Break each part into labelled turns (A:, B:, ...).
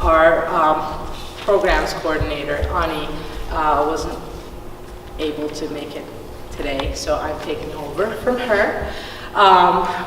A: Our programs coordinator, Ani, wasn't able to make it today, so I've taken over from her.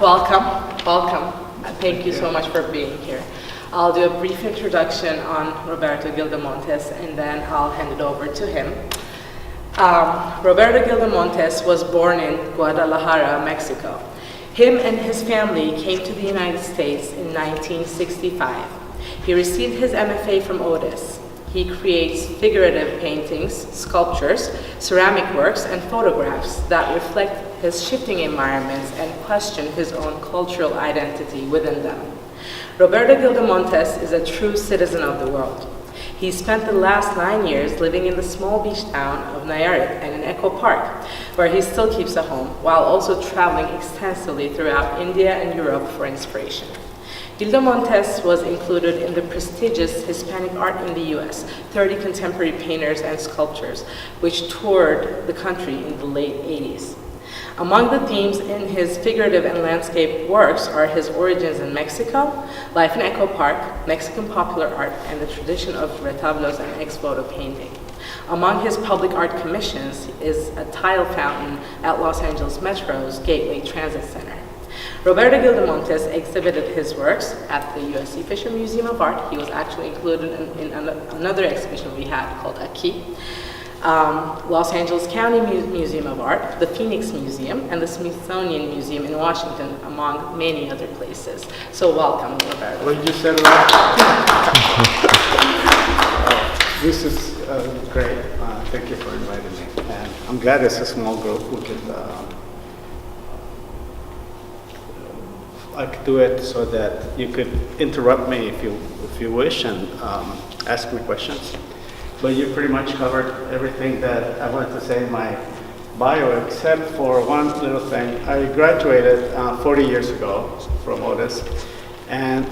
A: Welcome. Thank you so much for being here. I'll do a brief introduction on Roberto Montes, and then I'll hand it over to him. Roberto Montes was born in Guadalajara, Mexico. Him and his family came to the United States in 1965. He received his MFA from Otis. He creates figurative paintings, sculptures, ceramic works, and photographs that reflect his shifting environments and question his own cultural identity within them. Roberto Montes is a true citizen of the world. He spent the last 9 years living in the small beach town of Nayarit and in Echo Park, where he still keeps a home, while also traveling extensively throughout India and Europe for inspiration. Gildo Montes was included in the prestigious Hispanic Art in the US, 30 Contemporary Painters and Sculptors, which toured the country in the late 80s. Among the themes in his figurative and landscape works are his origins in Mexico, life in Echo Park, Mexican popular art, and the tradition of retablos and ex-voto painting. Among his public art commissions is a tile fountain at Los Angeles Metro's Gateway Transit Center. Roberto Montes exhibited his works at the USC Fisher Museum of Art. He was actually included in another exhibition we had called Aquí. Los Angeles County Museum of Art, the Phoenix Museum, and the Smithsonian Museum in Washington, among many other places. So welcome, Roberto.
B: Well, you said right. This is great. Thank you for inviting me. And I'm glad it's a small group. I could do it so that you could interrupt me if you wish and ask me questions. But you pretty much covered everything that I wanted to say in my bio, except for one little thing. I graduated 40 years ago from Otis, and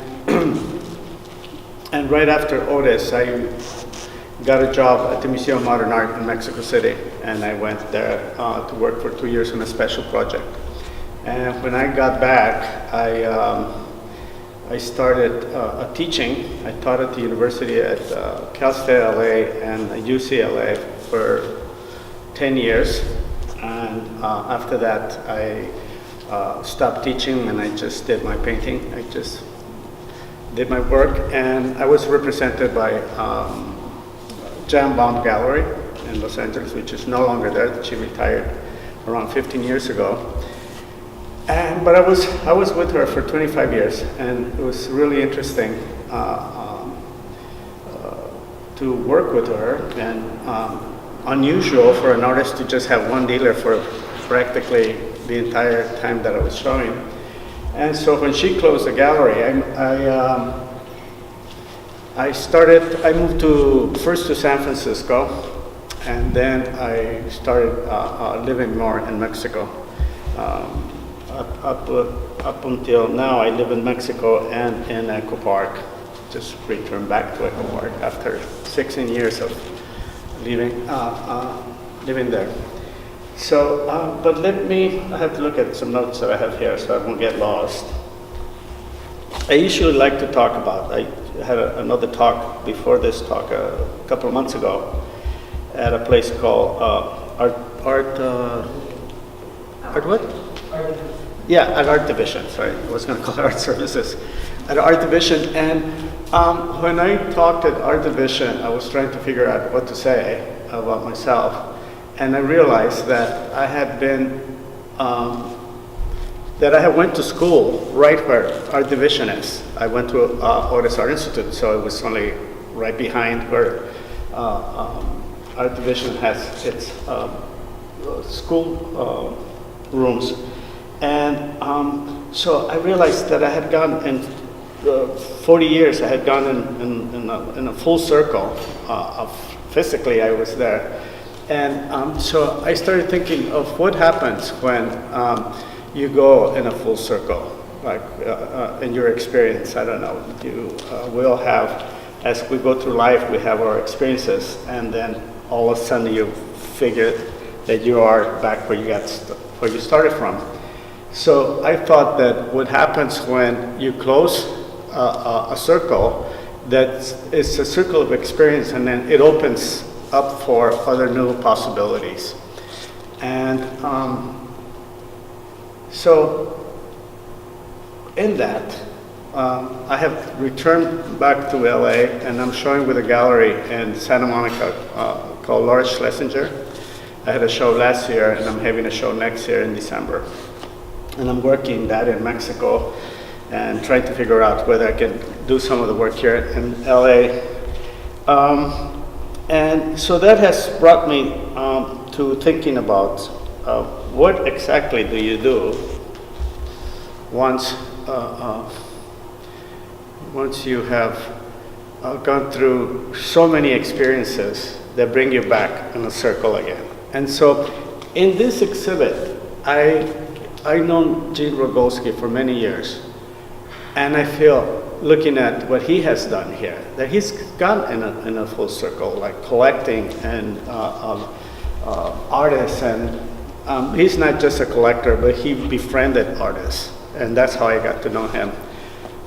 B: and right after Otis, I got a job at the Museum of Modern Art in Mexico City, and I went there to work for 2 years on a special project. And when I got back, I started teaching. I taught at the university at Cal State LA and UCLA for 10 years. And after that, I stopped teaching and I just did my painting. I just did my work. And I was represented by Jan Baum Gallery in Los Angeles, which is no longer there. She retired around 15 years ago. But I was with her for 25 years, and it was really interesting to work with her, and unusual for an artist to just have one dealer for practically the entire time that I was showing. And so when she closed the gallery, I moved first to San Francisco, and then I started living more in Mexico. Up until now, I live in Mexico and in Echo Park. Just returned back to Echo Park after 16 years of living there. So, but I have to look at some notes that I have here so I won't get lost. I usually like to talk about, I had another talk before this talk a couple of months ago at a place called Art what? Yeah, at Art Division, sorry. I was going to call it Art Services. At Art Division, and when I talked at Art Division, I was trying to figure out what to say about myself, and I realized that I had went to school right where Art Division is. I went to Otis Art Institute, so it was only right behind where Art Division has its school rooms. And so I realized that I had gone in 40 years, I had gone in a full circle of physically I was there. And so I started thinking of what happens when you go in a full circle, like in your experience, I don't know, we all have, as we go through life, we have our experiences, and then all of a sudden you figure that you are back where you started from. So I thought that what happens when you close a circle that it's a circle of experience, and then it opens up for other new possibilities. And so in that, I have returned back to LA, and I'm showing with a gallery in Santa Monica called Laura Schlesinger. I had a show last year, and I'm having a show next year in December. And I'm working that in Mexico and trying to figure out whether I can do some of the work here in LA. And so that has brought me to thinking about what exactly do you do once you have gone through so many experiences that bring you back in a circle again. And so in this exhibit, I've known Gene Rogolsky for many years, and I feel, looking at what he has done here, that he's gone in a full circle, like collecting and artists, and he's not just a collector, but he befriended artists, and that's how I got to know him.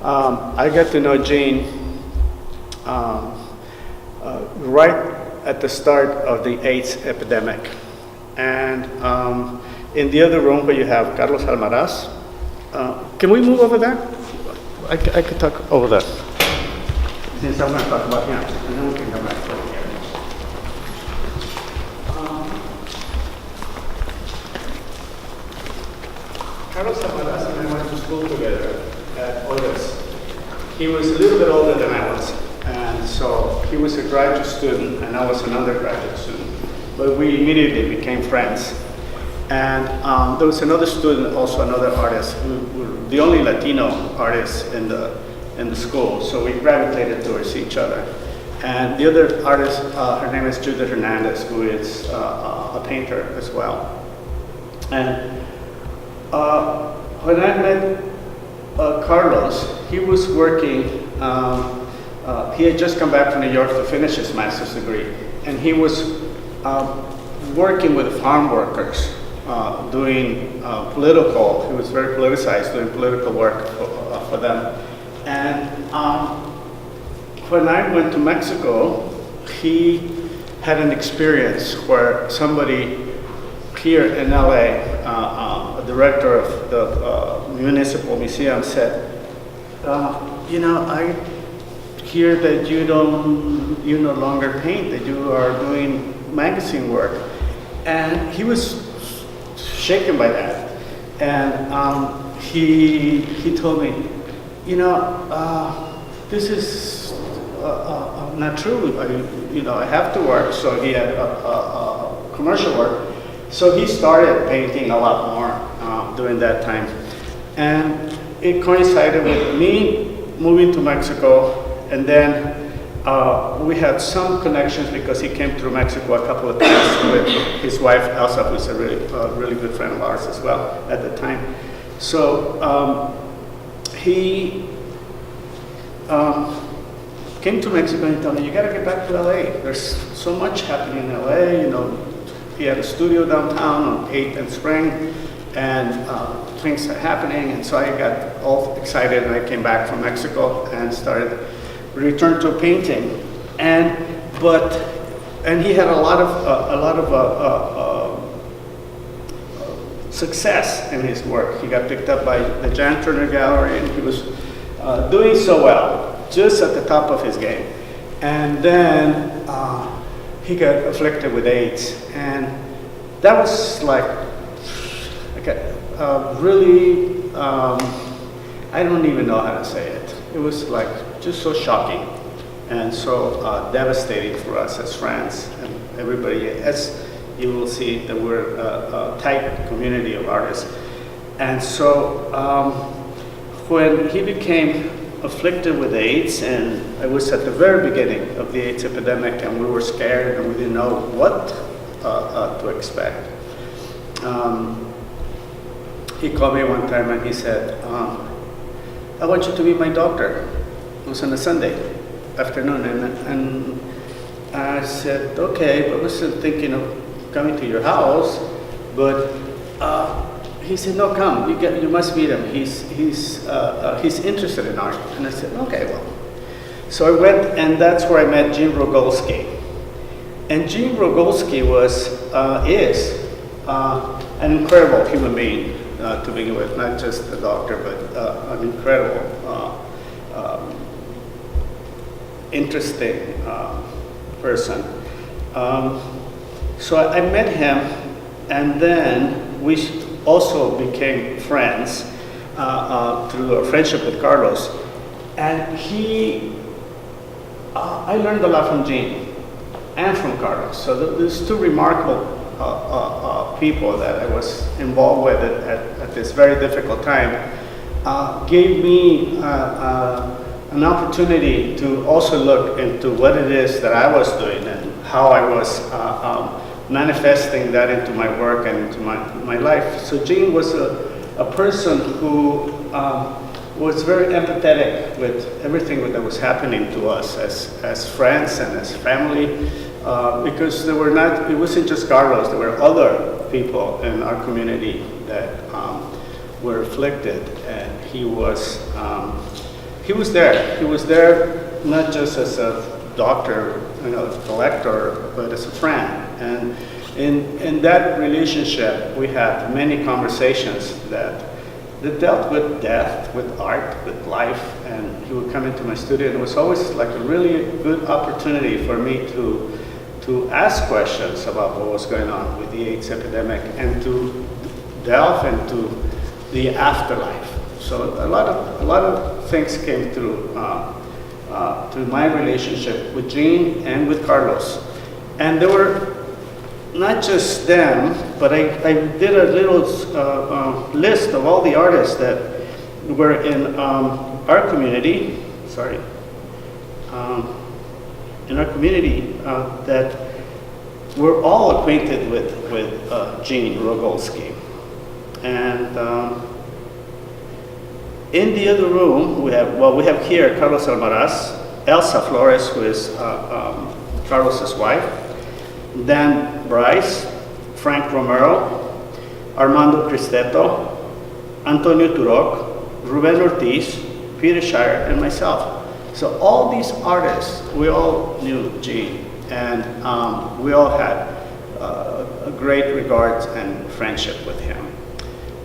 B: I got to know Gene right at the start of the AIDS epidemic, and in the other room where you have Carlos Almaraz. Can we move over there? I could talk over there. Since I'm going to talk about him, and then we can come back over here. Carlos Almaraz and I went to school together at Montes. He was a little bit older than I was, and so he was a graduate student, and I was an undergraduate student. But we immediately became friends. And there was another student, also another artist, who were the only Latino artists in the school, so we gravitated towards each other. And the other artist, her name is Judith Hernandez, who is a painter as well. And when I met Carlos, he was working, he had just come back from New York to finish his master's degree, and he was working with farm workers. Doing political, he was very politicized, doing political work for them. And when I went to Mexico, he had an experience where somebody here in LA, a director of the municipal museum said, I hear that you no longer paint, that you are doing magazine work. And he was shaken by that, and he told me, this is not true. I have to work. So he had commercial work. So he started painting a lot more during that time, and it coincided with me moving to Mexico, and then we had some connections because he came through Mexico a couple of times with his wife Elsa, who's a really good friend of ours as well at the time. So he came to Mexico and told me, "You got to get back to LA. There's so much happening in LA. He had a studio downtown on 8th and Spring, and things are happening." And so I got all excited, and I came back from Mexico and returned to painting, and he had a lot of success in his work. He got picked up by the Jan Turner Gallery, and he was doing so well, just at the top of his game. And then he got afflicted with AIDS, and that was really, I don't even know how to say it. It was just so shocking and so devastating for us as friends and everybody. As you will see, that we're a tight community of artists. And so when he became afflicted with AIDS, and it was at the very beginning of the AIDS epidemic, and we were scared and we didn't know what to expect. He called me one time and he said, "I want you to be my doctor." It was on a Sunday afternoon, and I said, "Okay, but I wasn't thinking of coming to your house." But he said, "No, come. You must meet him. He's interested in art." And I said, "Okay, well." So I went, and that's where I met Gene Rogolsky. And Gene Rogolsky is an incredible human being to begin with, not just a doctor, but an incredible, interesting person. So I met him, and then we also became friends through a friendship with Carlos. And I learned a lot from Gene and from Carlos. So there's two remarkable people that I was involved with at this very difficult time, gave me an opportunity to also look into what it is that I was doing and how I was manifesting that into my work and into my life. So Gene was a person who was very empathetic with everything that was happening to us as friends and as family, because it wasn't just Carlos, there were other people in our community that were afflicted, and he was there. He was there not just as a doctor, collector, but as a friend. And in that relationship, we had many conversations that dealt with death, with art, with life, and he would come into my studio, and it was always like a really good opportunity for me to ask questions about what was going on with the AIDS epidemic and to delve into the afterlife. So a lot of things came through my relationship with Gene and with Carlos, and there were not just them, but I did a little list of all the artists that were in our community. In our community that were all acquainted with Gene Rogolsky. And in the other room, we have here Carlos Almaraz, Elsa Flores, who is Carlos's wife, Dan Bryce, Frank Romero, Armando Cristeto, Antonio Turok, Ruben Ortiz, Peter Shire, and myself. So all these artists, we all knew Gene, and we all had a great regards and friendship with him.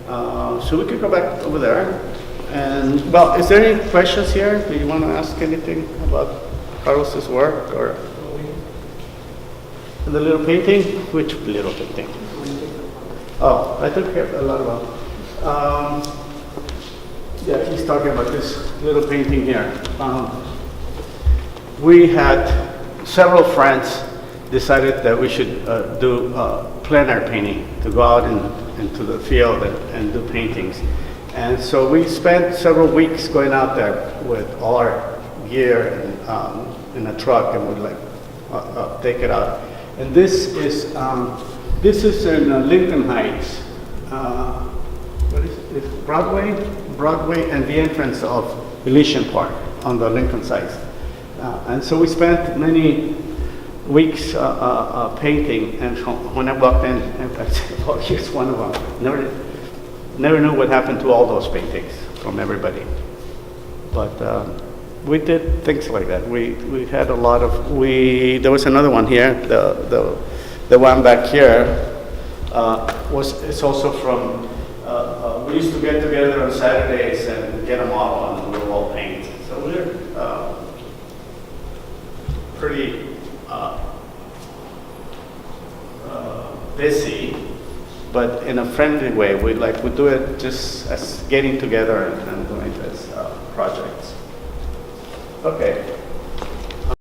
B: So we could go back over there. And, well, is there any questions here? Do you want to ask anything about Carlos's work or the little painting? Which little painting? Oh, I took a lot about. Yeah, he's talking about this little painting here. We had several friends decided that we should do plein air painting, to go out into the field and do paintings. And so we spent several weeks going out there with all our gear and in a truck, and we'd take it out. And this is in Lincoln Heights. What is it? Broadway, and the entrance of Elysian Park on the Lincoln side. And so we spent many weeks painting. And when I walked in, I said, "Oh, here's one of them." Never knew what happened to all those paintings from everybody. But we did things like that. We had a lot of, there was another one here, the one back here, it's also from, we used to get together on Saturdays and get a model and we would all paint. So we're pretty busy, but in a friendly way. We do it just as getting together and doing this projects. Okay.